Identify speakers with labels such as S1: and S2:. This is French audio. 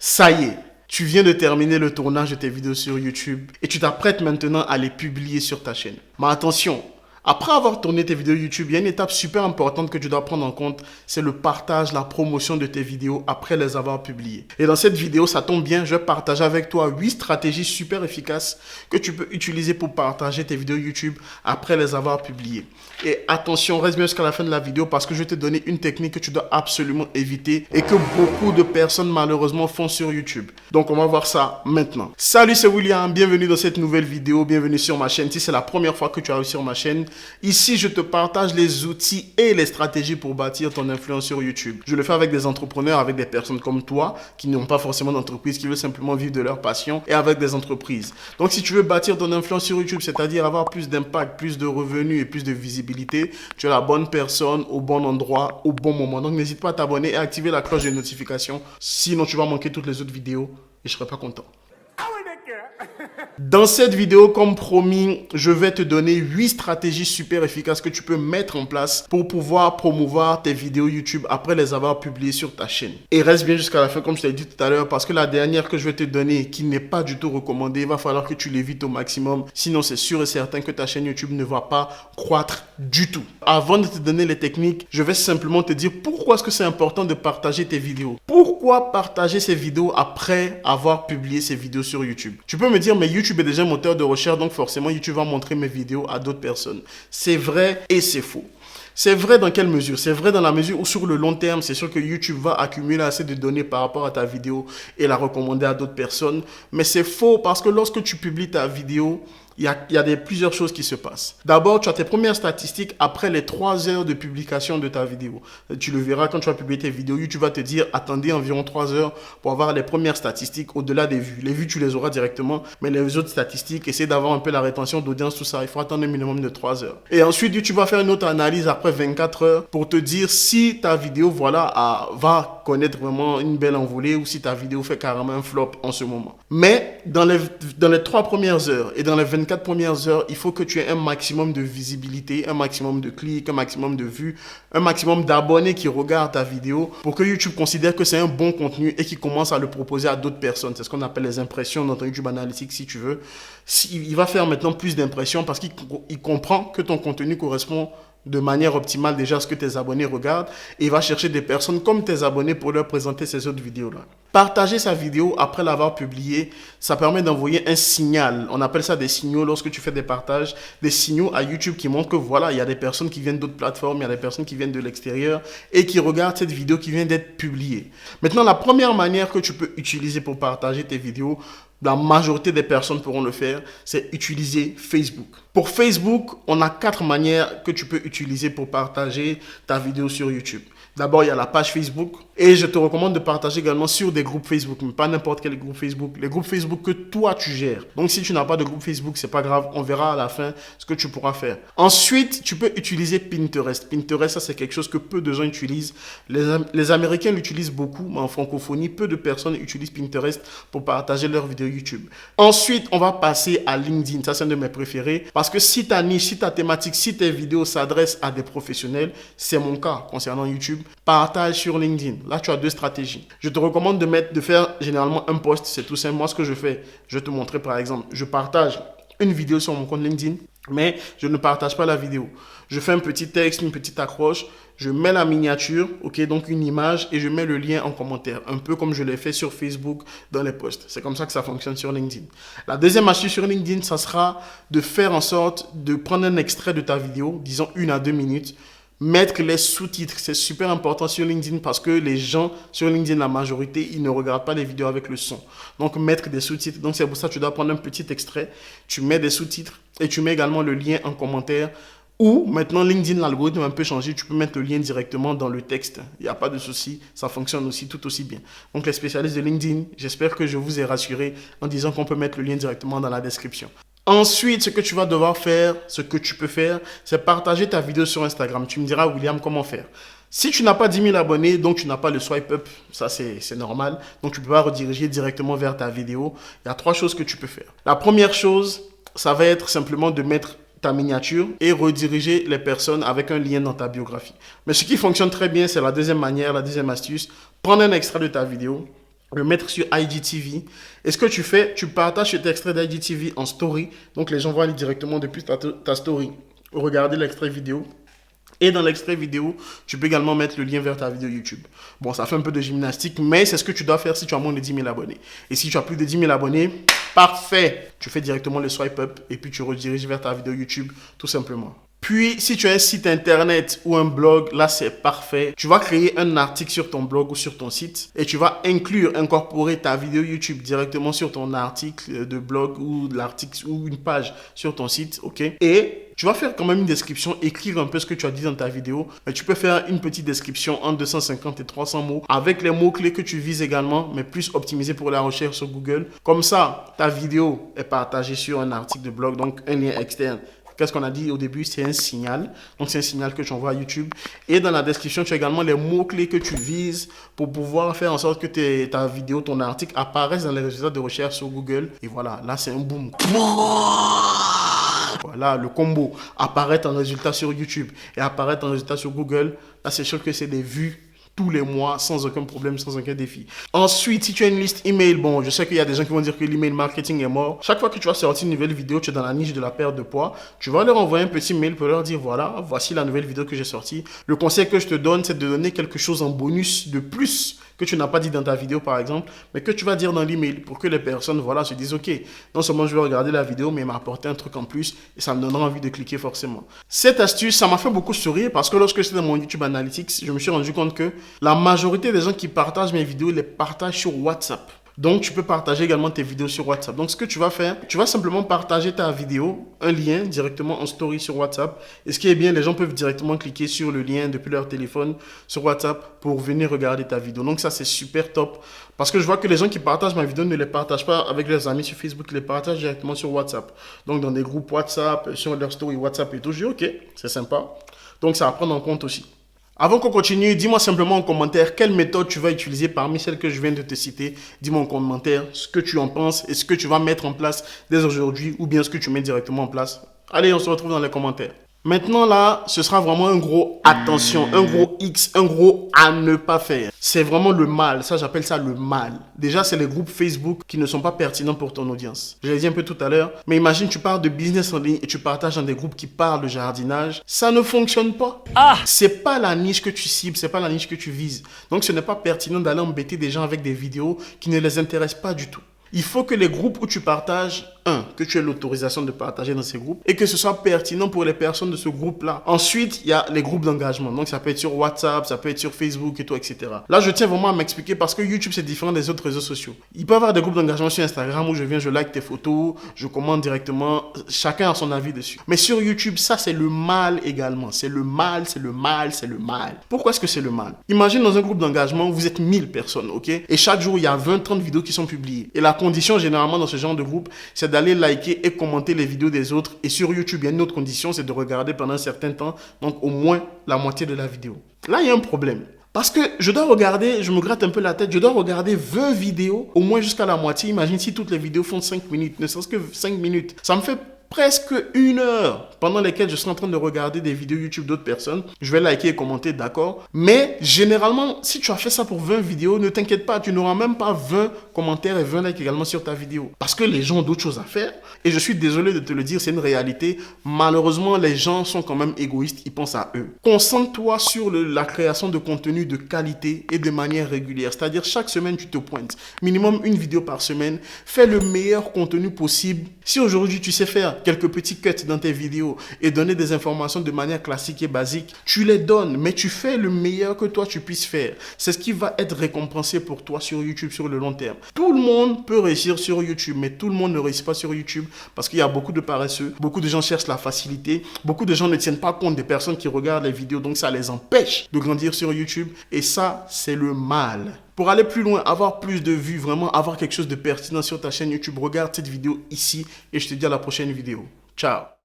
S1: Ça y est, tu viens de terminer le tournage de tes vidéos sur YouTube et tu t'apprêtes maintenant à les publier sur ta chaîne. Mais attention, après avoir tourné tes vidéos YouTube, il y a une étape super importante que tu dois prendre en compte, c'est le partage, la promotion de tes vidéos après les avoir publiées. Et dans cette vidéo, ça tombe bien, je vais partager avec toi 8 stratégies super efficaces que tu peux utiliser pour partager tes vidéos YouTube après les avoir publiées. Et attention, reste bien jusqu'à la fin de la vidéo parce que je vais te donner une technique que tu dois absolument éviter et que beaucoup de personnes malheureusement font sur YouTube. Donc on va voir ça maintenant. Salut, c'est William, bienvenue dans cette nouvelle vidéo, bienvenue sur ma chaîne. Si c'est la première fois que tu arrives sur ma chaîne, ici je te partage les outils et les stratégies pour bâtir ton influence sur YouTube. Je le fais avec des entrepreneurs, avec des personnes comme toi qui n'ont pas forcément d'entreprise, qui veulent simplement vivre de leur passion, et avec des entreprises. Donc si tu veux bâtir ton influence sur YouTube, c'est-à-dire avoir plus d'impact, plus de revenus et plus de visibilité, tu es la bonne personne au bon endroit, au bon moment. Donc n'hésite pas à t'abonner et à activer la cloche de notification. Sinon tu vas manquer toutes les autres vidéos et je ne serai pas content. Dans cette vidéo, comme promis, je vais te donner 8 stratégies super efficaces que tu peux mettre en place pour pouvoir promouvoir tes vidéos YouTube après les avoir publiées sur ta chaîne. Et reste bien jusqu'à la fin, comme je t'ai dit tout à l'heure, parce que la dernière que je vais te donner, qui n'est pas du tout recommandée, il va falloir que tu l'évites au maximum. Sinon, c'est sûr et certain que ta chaîne YouTube ne va pas croître du tout. Avant de te donner les techniques, je vais simplement te dire pourquoi est-ce que c'est important de partager tes vidéos. Pourquoi partager ces vidéos après avoir publié ces vidéos sur YouTube? Tu peux me dire, mais YouTube est déjà un moteur de recherche, donc forcément YouTube va montrer mes vidéos à d'autres personnes. C'est vrai et c'est faux. C'est vrai dans quelle mesure? C'est vrai dans la mesure où sur le long terme, c'est sûr que YouTube va accumuler assez de données par rapport à ta vidéo et la recommander à d'autres personnes. Mais c'est faux parce que lorsque tu publies ta vidéo, il y a plusieurs choses qui se passent. D'abord, tu as tes premières statistiques après les 3 heures de publication de ta vidéo. Tu le verras quand tu vas publier tes vidéos. YouTube va te dire, attendez environ 3 heures pour avoir les premières statistiques au-delà des vues. Les vues, tu les auras directement, mais les autres statistiques, essaie d'avoir un peu la rétention d'audience, tout ça. Il faut attendre un minimum de 3 heures. Et ensuite, YouTube va faire une autre analyse après 24 heures pour te dire si ta vidéo, va connaître vraiment une belle envolée ou si ta vidéo fait carrément un flop en ce moment. Mais dans les 3 premières heures et dans les 24 premières heures, il faut que tu aies un maximum de visibilité, un maximum de clics, un maximum de vues, un maximum d'abonnés qui regardent ta vidéo pour que YouTube considère que c'est un bon contenu et qu'il commence à le proposer à d'autres personnes. C'est ce qu'on appelle les impressions dans ton YouTube Analytics si tu veux. Il va faire maintenant plus d'impressions parce qu'il comprend que ton contenu correspond de manière optimale déjà ce que tes abonnés regardent et il va chercher des personnes comme tes abonnés pour leur présenter ces autres vidéos-là. Partager sa vidéo après l'avoir publiée, ça permet d'envoyer un signal. On appelle ça des signaux lorsque tu fais des partages, des signaux à YouTube qui montrent que voilà, il y a des personnes qui viennent d'autres plateformes, il y a des personnes qui viennent de l'extérieur et qui regardent cette vidéo qui vient d'être publiée. Maintenant, la première manière que tu peux utiliser pour partager tes vidéos, la majorité des personnes pourront le faire, c'est utiliser Facebook. Pour Facebook, on a 4 manières que tu peux utiliser pour partager ta vidéo sur YouTube. D'abord, il y a la page Facebook et je te recommande de partager également sur des groupes Facebook, mais pas n'importe quel groupe Facebook, les groupes Facebook que toi tu gères. Donc, si tu n'as pas de groupe Facebook, c'est pas grave, on verra à la fin ce que tu pourras faire. Ensuite, tu peux utiliser Pinterest. Pinterest, ça c'est quelque chose que peu de gens utilisent. Les Américains l'utilisent beaucoup, mais en francophonie, peu de personnes utilisent Pinterest pour partager leurs vidéos YouTube. Ensuite, on va passer à LinkedIn. Ça, c'est un de mes préférés parce que si ta niche, si ta thématique, si tes vidéos s'adressent à des professionnels, c'est mon cas concernant YouTube, partage sur LinkedIn. Là, tu as 2 stratégies. Je te recommande de faire généralement un post. C'est tout simple. Moi, ce que je fais, je vais te montrer par exemple. Je partage une vidéo sur mon compte LinkedIn, mais je ne partage pas la vidéo. Je fais un petit texte, une petite accroche, je mets la miniature, ok, donc une image, et je mets le lien en commentaire, un peu comme je l'ai fait sur Facebook dans les posts. C'est comme ça que ça fonctionne sur LinkedIn. La deuxième astuce sur LinkedIn, ça sera de faire en sorte de prendre un extrait de ta vidéo, disons 1 à 2 minutes, mettre les sous-titres. C'est super important sur LinkedIn parce que les gens sur LinkedIn, la majorité, ils ne regardent pas les vidéos avec le son. Donc, mettre des sous-titres. Donc, c'est pour ça que tu dois prendre un petit extrait, tu mets des sous-titres et tu mets également le lien en commentaire. Ou maintenant, LinkedIn, l'algorithme a un peu changé. Tu peux mettre le lien directement dans le texte. Il n'y a pas de souci. Ça fonctionne aussi tout aussi bien. Donc, les spécialistes de LinkedIn, j'espère que je vous ai rassuré en disant qu'on peut mettre le lien directement dans la description. Ensuite, ce que tu vas devoir faire, ce que tu peux faire, c'est partager ta vidéo sur Instagram. Tu me diras, William, comment faire? Si tu n'as pas 10 000 abonnés, donc tu n'as pas le swipe up, ça c'est normal. Donc, tu peux pas rediriger directement vers ta vidéo. Il y a 3 choses que tu peux faire. La première chose, ça va être simplement de mettre ta miniature et rediriger les personnes avec un lien dans ta biographie. Mais ce qui fonctionne très bien, c'est la deuxième manière, la deuxième astuce. Prendre un extrait de ta vidéo. le mettre sur IGTV. Et ce que tu fais, tu partages cet extrait d'IGTV en story. Donc les gens vont aller directement depuis ta story regarder l'extrait vidéo. Et dans l'extrait vidéo, tu peux également mettre le lien vers ta vidéo YouTube. Bon, ça fait un peu de gymnastique, mais c'est ce que tu dois faire si tu as moins de 10 000 abonnés. Et si tu as plus de 10 000 abonnés, parfait. Tu fais directement le swipe up et puis tu rediriges vers ta vidéo YouTube, tout simplement. Puis, si tu as un site internet ou un blog, là, c'est parfait. Tu vas créer un article sur ton blog ou sur ton site et tu vas incorporer ta vidéo YouTube directement sur ton article de blog ou l'article ou une page sur ton site, ok? Et tu vas faire quand même une description, écrire un peu ce que tu as dit dans ta vidéo. Mais tu peux faire une petite description en 250 et 300 mots avec les mots-clés que tu vises également, mais plus optimisés pour la recherche sur Google. Comme ça, ta vidéo est partagée sur un article de blog, donc un lien externe. Qu'est-ce qu'on a dit au début? C'est un signal. Donc, c'est un signal que tu envoies à YouTube. Et dans la description, tu as également les mots-clés que tu vises pour pouvoir faire en sorte que ta vidéo, ton article apparaissent dans les résultats de recherche sur Google. Et voilà, là, c'est un boom. Voilà, le combo. Apparaître en résultat sur YouTube et apparaître en résultat sur Google. Là, c'est sûr que c'est des vues tous les mois, sans aucun problème, sans aucun défi. Ensuite, si tu as une liste email, bon, je sais qu'il y a des gens qui vont dire que l'email marketing est mort. Chaque fois que tu vas sortir une nouvelle vidéo, tu es dans la niche de la perte de poids, tu vas leur envoyer un petit mail pour leur dire, voilà, voici la nouvelle vidéo que j'ai sortie. Le conseil que je te donne, c'est de donner quelque chose en bonus de plus que tu n'as pas dit dans ta vidéo, par exemple, mais que tu vas dire dans l'email pour que les personnes, voilà, se disent, ok, non seulement je vais regarder la vidéo, mais il m'a apporté un truc en plus et ça me donnera envie de cliquer forcément. Cette astuce, ça m'a fait beaucoup sourire parce que lorsque j'étais dans mon YouTube Analytics, je me suis rendu compte que la majorité des gens qui partagent mes vidéos les partagent sur WhatsApp. Donc, tu peux partager également tes vidéos sur WhatsApp. Donc, ce que tu vas faire, tu vas simplement partager ta vidéo, un lien directement en story sur WhatsApp. Et ce qui est bien, les gens peuvent directement cliquer sur le lien depuis leur téléphone sur WhatsApp pour venir regarder ta vidéo. Donc, ça, c'est super top. Parce que je vois que les gens qui partagent ma vidéo ne les partagent pas avec leurs amis sur Facebook, ils les partagent directement sur WhatsApp. Donc, dans des groupes WhatsApp, sur leur story WhatsApp et tout. Je dis, ok, c'est sympa. Donc, ça à prendre en compte aussi. Avant qu'on continue, dis-moi simplement en commentaire quelle méthode tu vas utiliser parmi celles que je viens de te citer. Dis-moi en commentaire ce que tu en penses et ce que tu vas mettre en place dès aujourd'hui ou bien ce que tu mets directement en place. Allez, on se retrouve dans les commentaires. Maintenant là, ce sera vraiment un gros attention, un gros X, un gros à ne pas faire. C'est vraiment le mal, ça j'appelle ça le mal. Déjà, c'est les groupes Facebook qui ne sont pas pertinents pour ton audience. Je l'ai dit un peu tout à l'heure, mais imagine tu parles de business en ligne et tu partages dans des groupes qui parlent de jardinage. Ça ne fonctionne pas. C'est pas la niche que tu cibles, c'est pas la niche que tu vises. Donc ce n'est pas pertinent d'aller embêter des gens avec des vidéos qui ne les intéressent pas du tout. Il faut que les groupes où tu partages, que tu aies l'autorisation de partager dans ces groupes et que ce soit pertinent pour les personnes de ce groupe-là. Ensuite, il y a les groupes d'engagement. Donc, ça peut être sur WhatsApp, ça peut être sur Facebook et tout, etc. Là, je tiens vraiment à m'expliquer parce que YouTube, c'est différent des autres réseaux sociaux. Il peut y avoir des groupes d'engagement sur Instagram où je like tes photos, je commente directement. Chacun a son avis dessus. Mais sur YouTube, ça, c'est le mal également. C'est le mal, c'est le mal, c'est le mal. Pourquoi est-ce que c'est le mal? Imagine dans un groupe d'engagement, vous êtes 1000 personnes, ok? Et chaque jour, il y a 20-30 vidéos qui sont publiées. Et la condition, généralement, dans ce genre de groupe, c'est d'aller liker et commenter les vidéos des autres. Et sur YouTube, il y a une autre condition, c'est de regarder pendant un certain temps, donc au moins la moitié de la vidéo. Là, il y a un problème. Parce que je dois regarder, je me gratte un peu la tête, je dois regarder 20 vidéos, au moins jusqu'à la moitié. Imagine si toutes les vidéos font 5 minutes, ne serait-ce que 5 minutes. Ça me fait presque 1 heure pendant lesquelles je suis en train de regarder des vidéos YouTube d'autres personnes. Je vais liker et commenter, d'accord. Mais généralement, si tu as fait ça pour 20 vidéos, ne t'inquiète pas, tu n'auras même pas 20 commentaires et 20 likes également sur ta vidéo. Parce que les gens ont d'autres choses à faire. Et je suis désolé de te le dire, c'est une réalité. Malheureusement, les gens sont quand même égoïstes, ils pensent à eux. Concentre-toi sur la création de contenu de qualité et de manière régulière. C'est-à-dire, chaque semaine, tu te pointes. Minimum une vidéo par semaine. Fais le meilleur contenu possible. Si aujourd'hui, tu sais faire quelques petits cuts dans tes vidéos et donner des informations de manière classique et basique, tu les donnes, mais tu fais le meilleur que toi tu puisses faire. C'est ce qui va être récompensé pour toi sur YouTube sur le long terme. Tout le monde peut réussir sur YouTube, mais tout le monde ne réussit pas sur YouTube parce qu'il y a beaucoup de paresseux, beaucoup de gens cherchent la facilité, beaucoup de gens ne tiennent pas compte des personnes qui regardent les vidéos, donc ça les empêche de grandir sur YouTube et ça, c'est le mal. Pour aller plus loin, avoir plus de vues, vraiment avoir quelque chose de pertinent sur ta chaîne YouTube, regarde cette vidéo ici et je te dis à la prochaine vidéo. Ciao!